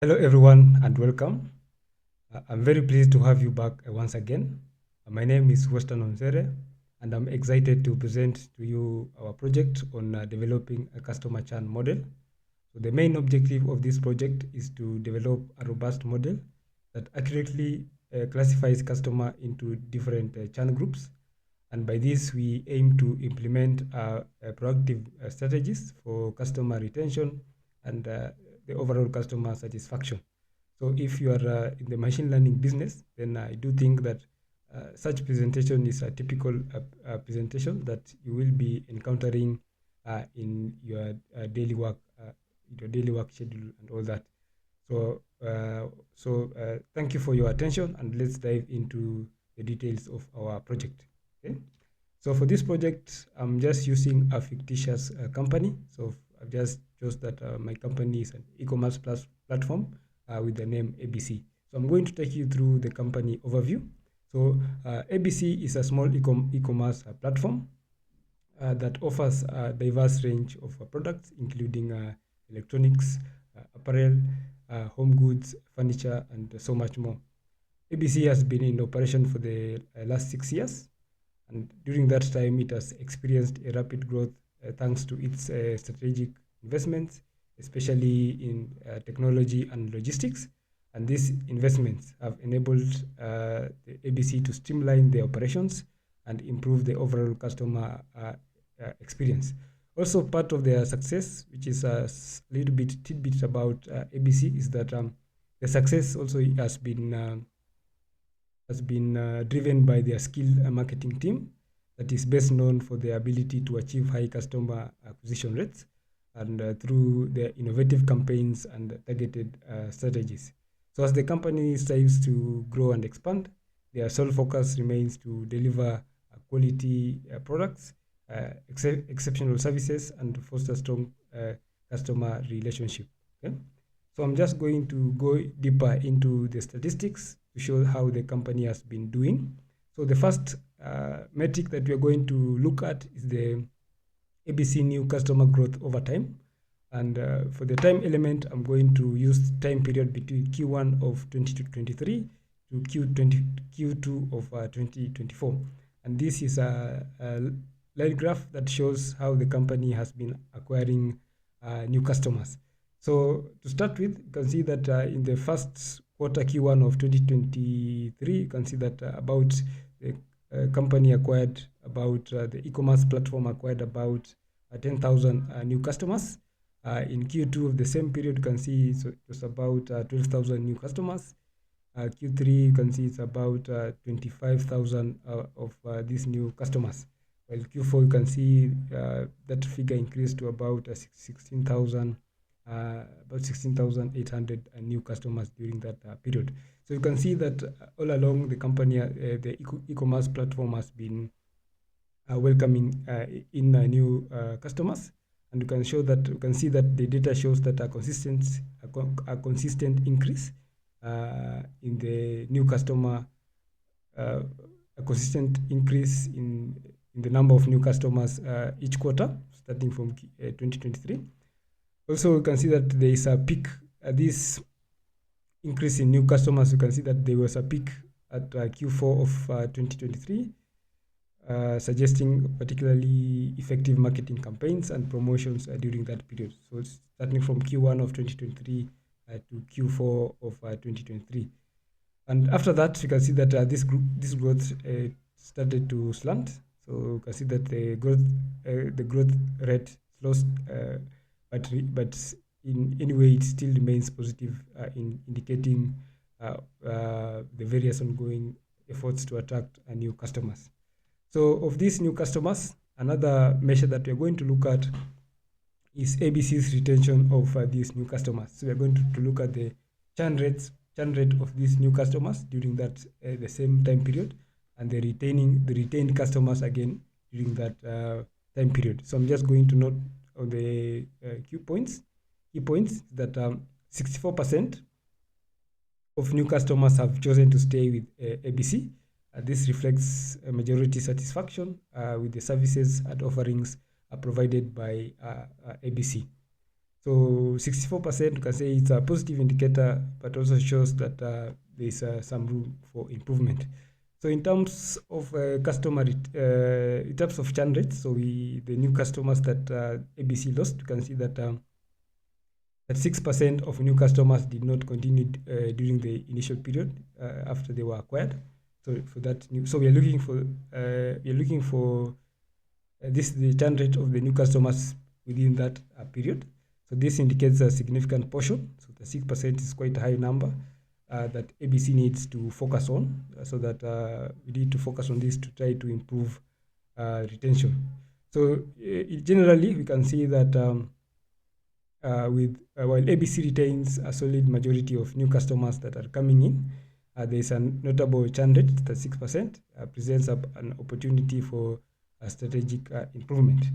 Hello, everyone, and welcome. I'm very pleased to have you back once again. My name is Weston Onzere, and I'm excited to present to you our project on developing a customer churn model. So the main objective of this project is to develop a robust model that accurately classifies customer into different churn groups. And by this, we aim to implement proactive strategies for customer retention and the overall customer satisfaction. So if you are in the machine learning business, then I do think that such presentation is a typical presentation that you will be encountering in your daily work schedule and all that. So thank you for your attention, and let's dive into the details of our project. Okay. So for this project, I'm just using a fictitious company. So I've just chose that my company is an e-commerce platform with the name ABC. So I'm going to take you through the company overview. So ABC is a small e-commerce platform that offers a diverse range of products, including electronics, apparel, home goods, furniture, and so much more. ABC has been in operation for the last 6 years, and during that time, it has experienced a rapid growth thanks to its strategic investments, especially in technology and logistics. And these investments have enabled the ABC to streamline their operations and improve the overall customer experience. Also, part of their success, which is a little bit tidbit about ABC, is that the success also has been driven by their skilled marketing team that is best known for their ability to achieve high customer acquisition rates and through their innovative campaigns and targeted strategies. So as the company strives to grow and expand, their sole focus remains to deliver quality products, exceptional services, and foster strong customer relationship. Okay? So I'm just going to go deeper into the statistics to show how the company has been doing. So the first metric that we're going to look at is the ABC new customer growth over time. And for the time element, I'm going to use time period between Q1 of 2023 to Q2 of 2024. And this is a line graph that shows how the company has been acquiring new customers. So to start with, you can see that in the first quarter Q1 of 2023, you can see that about the company acquired about the e-commerce platform acquired about 10,000 new customers. In Q2 of the same period, you can see it was about 12,000 new customers. Q3, you can see it's about 25,000 of these new customers. While Q4, you can see that figure increased to about 16,000 about 16,800 new customers during that period. So you can see that all along the company, the e-commerce platform has been welcoming in new customers, and you can see that the data shows that a consistent increase in the new customer, a consistent increase in the number of new customers each quarter, starting from 2023. Also, you can see that there is a peak. This increase in new customers, you can see that there was a peak at Q4 of 2023, suggesting particularly effective marketing campaigns and promotions during that period. So it's starting from Q1 of 2023 to Q4 of 2023. And after that, you can see that this growth started to slant. So you can see that the growth rate slows, but in any way, it still remains positive, in indicating the various ongoing efforts to attract new customers. So of these new customers, another measure that we're going to look at is ABC's retention of these new customers. So we're going to look at the churn rate of these new customers during that the same time period, and the retained customers again during that time period. So I'm just going to note on the key points that 64% of new customers have chosen to stay with ABC. This reflects a majority satisfaction with the services and offerings provided by ABC. So 64%, you can say it's a positive indicator, but also shows that there's some room for improvement. So in terms of customer, in terms of churn rates, so the new customers that ABC lost, you can see that 6% of new customers did not continue during the initial period after they were acquired. So for that new, so we are looking for this the churn rate of the new customers within that period. So this indicates a significant portion. So the 6% is quite a high number that ABC needs to focus on. So that we need to focus on this to try to improve retention. So generally, we can see that while ABC retains a solid majority of new customers that are coming in, there is a notable churn rate that 6% presents an opportunity for a strategic improvement.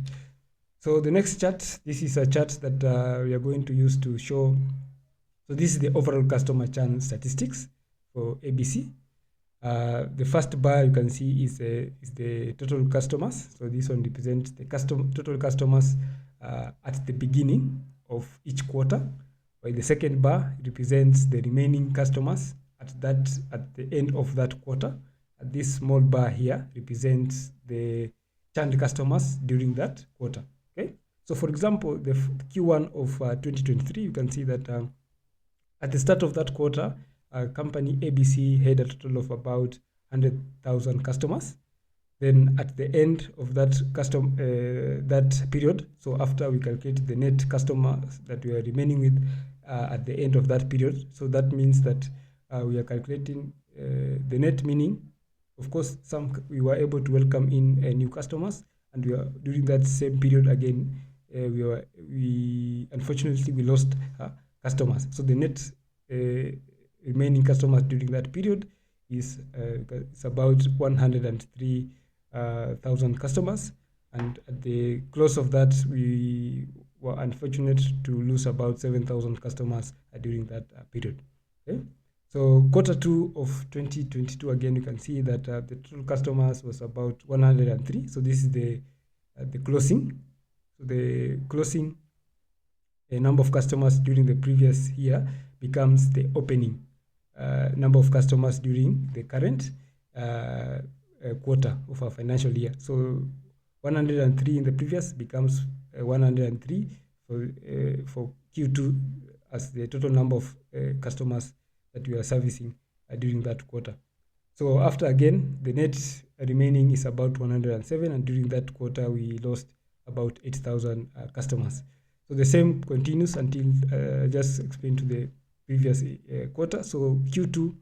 So the next chart, this is a chart that we are going to use to show. So this is the overall customer churn statistics for ABC. The first bar you can see is the total customers. So this one represents the total customers at the beginning of each quarter, while the second bar represents the remaining customers at the end of that quarter. And this small bar here represents the churned customers during that quarter. Okay, so for example, the Q1 of 2023, you can see that at the start of that quarter, company ABC had a total of about 100,000 customers. Then at the end of that that period, so after we calculate the net customers that we are remaining with at the end of that period, so that means that we are calculating the net, meaning, of course, we were able to welcome in new customers, and during that same period again, unfortunately we lost customers. So the net remaining customers during that period is about 103,000 customers, and at the close of that, we were unfortunate to lose about 7,000 customers during that period. Okay? So Q2 of 2022, again, you can see that the total customers was about 103. So this is the closing. So the closing number of customers during the previous year becomes the opening number of customers during the current quarter of our financial year. So 103 in the previous becomes 103 for Q2 as the total number of customers that we are servicing during that quarter. So after, again, the net remaining is about 107, and during that quarter we lost about 8,000 customers. So the same continues until just explain to the previous quarter. So Q2, you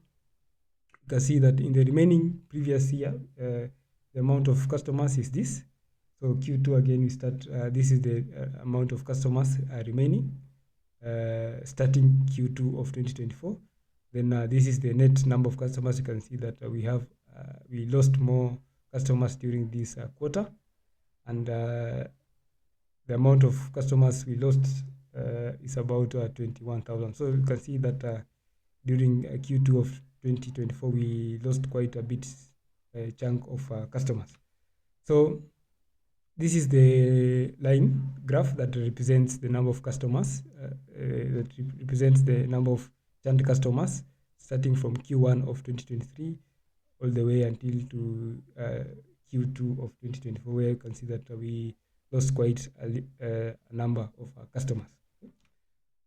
can see that in the remaining previous year, the amount of customers is this. So Q2, again, we start, this is the amount of customers remaining starting Q2 of 2024. Then this is the net number of customers. You can see that we lost more customers during this quarter, and the amount of customers we lost is about 21,000. So you can see that during Q2 of 2024, we lost quite a bit chunk of customers. So this is the line graph that represents the number of customers, that represents the number of churned customers starting from Q1 of 2023 all the way until to Q2 of 2024, where you can see that we lost quite a number of customers.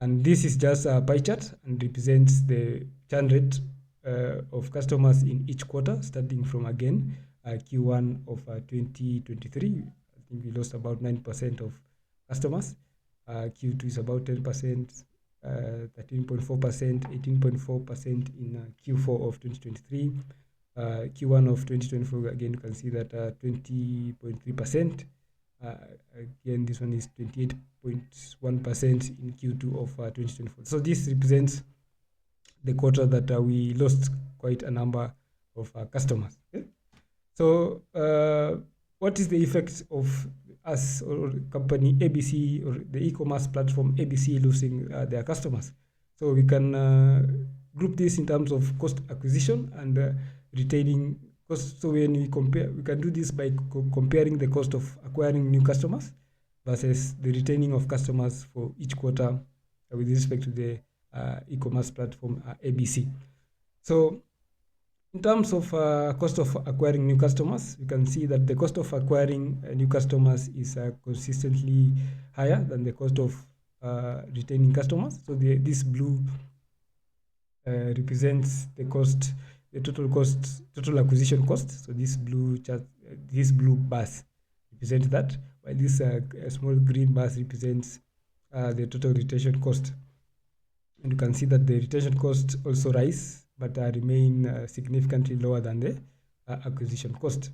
And this is just a pie chart and represents the churn rate of customers in each quarter, starting from, again, Q1 of 2023. I think we lost about 9% of customers. Q2 is about 10%, 13.4%, 18.4% in Q4 of 2023. Q1 of 2024, again, you can see that 20.3%. Again, this one is 28.1% in Q2 of 2024. So this represents the quarter that we lost quite a number of customers. Okay? So what is the effect of us or company ABC or the e-commerce platform ABC losing their customers? So we can group this in terms of cost acquisition and retaining cost. So when we compare, we can do this by comparing the cost of acquiring new customers versus the retaining of customers for each quarter with respect to the e-commerce platform ABC. So in terms of cost of acquiring new customers, you can see that the cost of acquiring new customers is consistently higher than the cost of retaining customers. So this blue represents the cost, the total acquisition cost. So this blue chart, this blue bars represent that, while this small green bars represents the total retention cost. And you can see that the retention cost also rise, but remain significantly lower than the acquisition cost.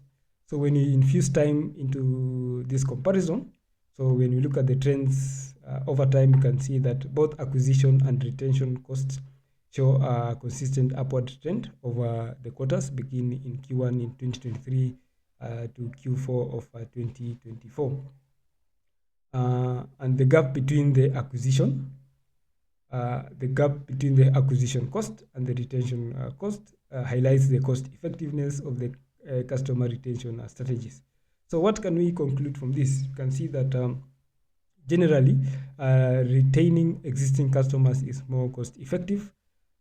So when you infuse time into this comparison, so when you look at the trends over time, you can see that both acquisition and retention costs show a consistent upward trend over the quarters, beginning in Q1 in 2023 to Q4 of 2024. And the gap between the acquisition cost and the retention cost highlights the cost effectiveness of the customer retention strategies. So what can we conclude from this? You can see that generally retaining existing customers is more cost effective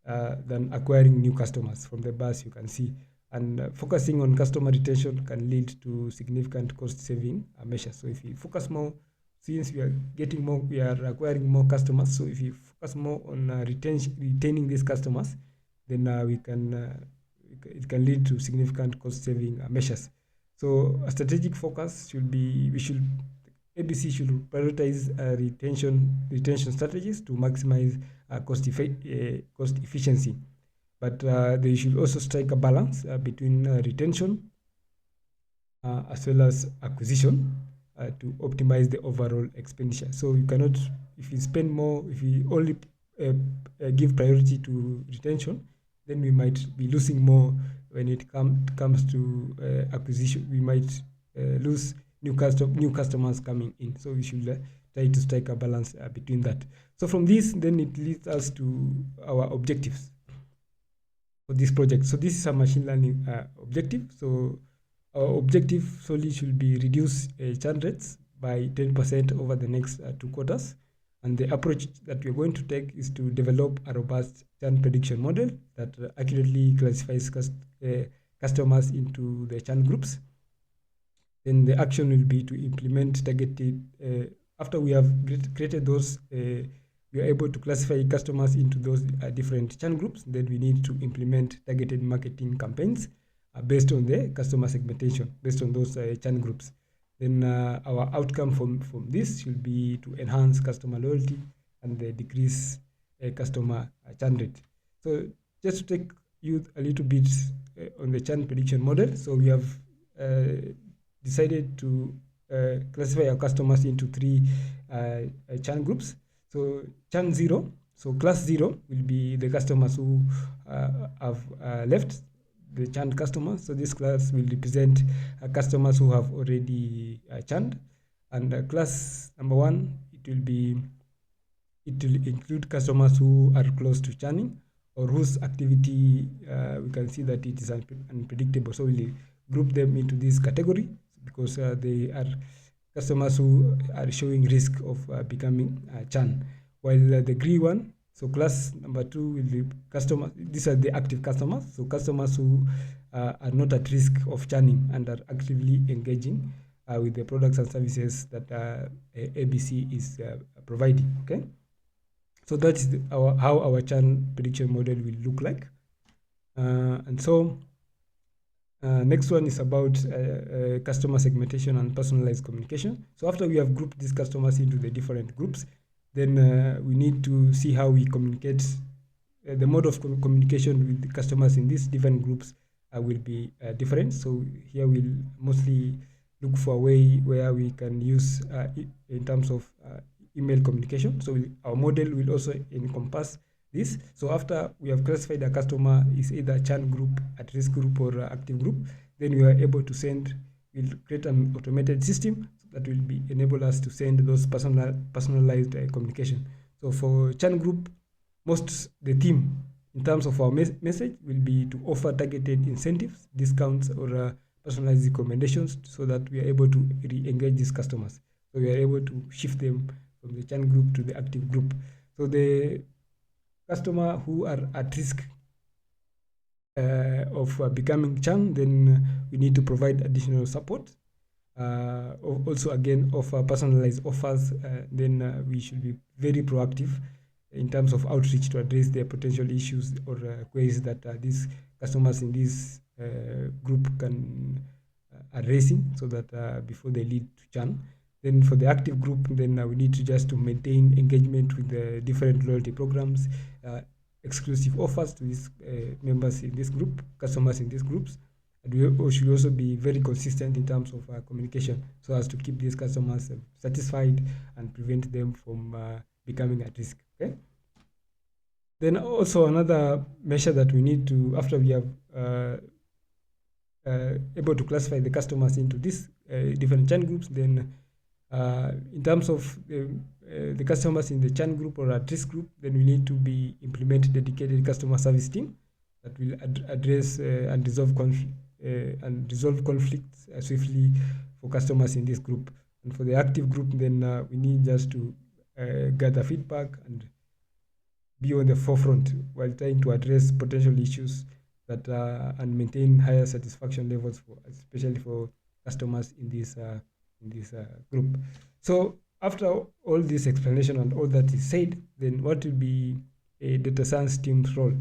than acquiring new customers. From the bars you can see, and focusing on customer retention can lead to significant cost saving measures. So if you focus more, since we are getting more, we are acquiring more customers, so if you focus more on retaining these customers, then it can lead to significant cost saving measures. So a strategic focus should be, ABC should prioritize retention strategies to maximize cost efficiency, but they should also strike a balance between retention as well as acquisition to optimize the overall expenditure. So you cannot, if you spend more, if you only give priority to retention, then we might be losing more when it comes to acquisition. We might lose new customers coming in. So we should try to strike a balance between that. So from this, then it leads us to our objectives for this project. So this is a machine learning objective. So our objective solely should be reduce churn rates by 10% over the next 2 quarters. And the approach that we're going to take is to develop a robust churn prediction model that accurately classifies customers into the churn groups. Then the action will be to implement targeted, after we have created those, we are able to classify customers into those different churn groups. Then we need to implement targeted marketing campaigns based on the customer segmentation, based on those churn groups. Then our outcome from this should be to enhance customer loyalty and decrease customer churn rate. So just to take you a little bit on the churn prediction model. So we have decided to classify our customers into 3 churn groups. So churn 0, so class 0 will be the customers who have left the churned customers. So this class will represent customers who have already churned, and class number 1, it will include customers who are close to churning or whose activity we can see that it is unpredictable. So we'll group them into this category because they are customers who are showing risk of becoming churn. While the green one, so class number 2 will be customers. These are the active customers. So customers who are not at risk of churning and are actively engaging with the products and services that ABC is providing. Okay. So that is how our churn prediction model will look like. And so next one is about customer segmentation and personalized communication. So after we have grouped these customers into the different groups, then we need to see how we communicate. The mode of communication with the customers in these different groups will be different. So here we'll mostly look for a way where we can use in terms of email communication. So our model will also encompass this. So after we have classified a customer is either churn group, at risk group, or active group, then we are able to we'll create an automated system that will enable us to send those personalized communication. So for churn group, the theme in terms of our message will be to offer targeted incentives, discounts, or personalized recommendations so that we are able to re-engage these customers. So we are able to shift them from the churn group to the active group. So the customer who are at risk of becoming churn, then we need to provide additional support. Also, again, offer personalized offers. Then we should be very proactive in terms of outreach to address their potential issues or queries that these customers in this group can are raising, so that before they lead to churn. Then for the active group, then we need to just to maintain engagement with the different loyalty programs, exclusive offers to these members in this group, customers in these groups. And we should also be very consistent in terms of communication, so as to keep these customers satisfied and prevent them from becoming at risk. Okay. Then also another measure that we need to, after we have able to classify the customers into these different churn groups, then in terms of the customers in the churn group or at risk group, then we need to be implement dedicated customer service team that will address and resolve conflicts swiftly for customers in this group. And for the active group, then we need just to gather feedback and be on the forefront while trying to address potential issues that and maintain higher satisfaction levels, for especially for customers in this group. So after all this explanation and all that is said, then what will be a data science team's role?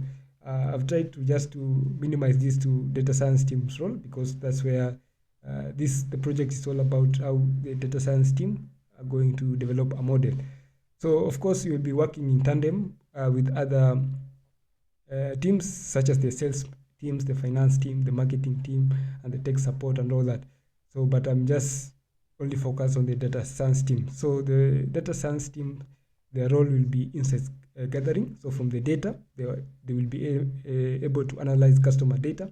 I've tried to just to minimize this to data science team's role, because that's where the project is all about, how the data science team are going to develop a model. So of course you will be working in tandem with other teams, such as the sales teams, the finance team, the marketing team, and the tech support and all that. So, but I'm just only focused on the data science team. So the data science team, their role will be insights gathering. So from the data, they will be able to analyze customer data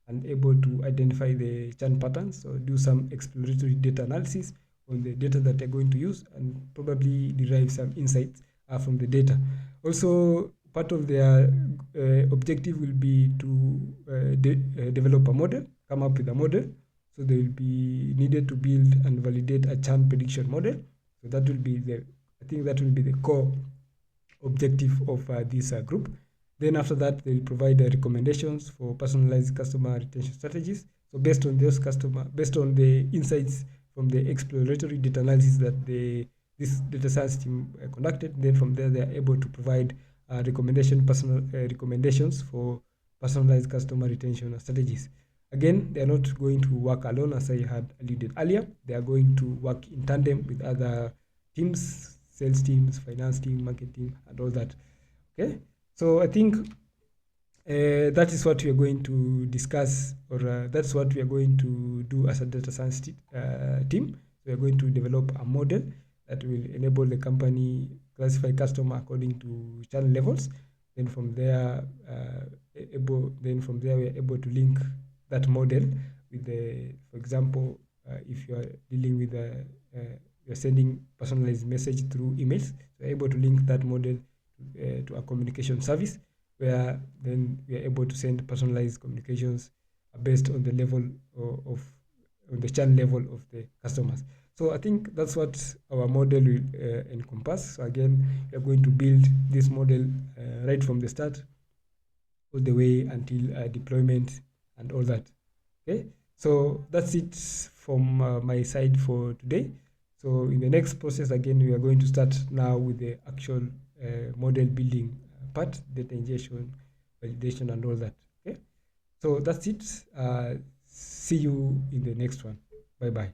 and able to identify the churn patterns, so do some exploratory data analysis on the data that they're going to use, and probably derive some insights from the data. Also, part of their objective will be to develop a model, come up with a model. So they will be needed to build and validate a churn prediction model. So that will be I think that will be the core objective of this group. Then after that, they will provide recommendations for personalized customer retention strategies. So based on the insights from the exploratory data analysis that this data science team conducted, then from there they are able to provide recommendations for personalized customer retention strategies. Again, they are not going to work alone, as I had alluded earlier. They are going to work in tandem with other teams, sales teams, finance team, marketing, and all that. Okay, so I think that is what we are going to discuss, or that's what we are going to do as a data science team. We are going to develop a model that will enable the company classify customer according to channel levels. Then from there, we are able to link that model with for example, if you are dealing with you're sending personalized message through emails, we're able to link that model to a communication service, where then we are able to send personalized communications based on the level on the channel level of the customers. So I think that's what our model will encompass. So again, we are going to build this model right from the start all the way until deployment and all that. Okay, so that's it from my side for today. So in the next process, again, we are going to start now with the actual model building part, data ingestion, validation, and all that. Okay, so that's it. See you in the next one. Bye bye.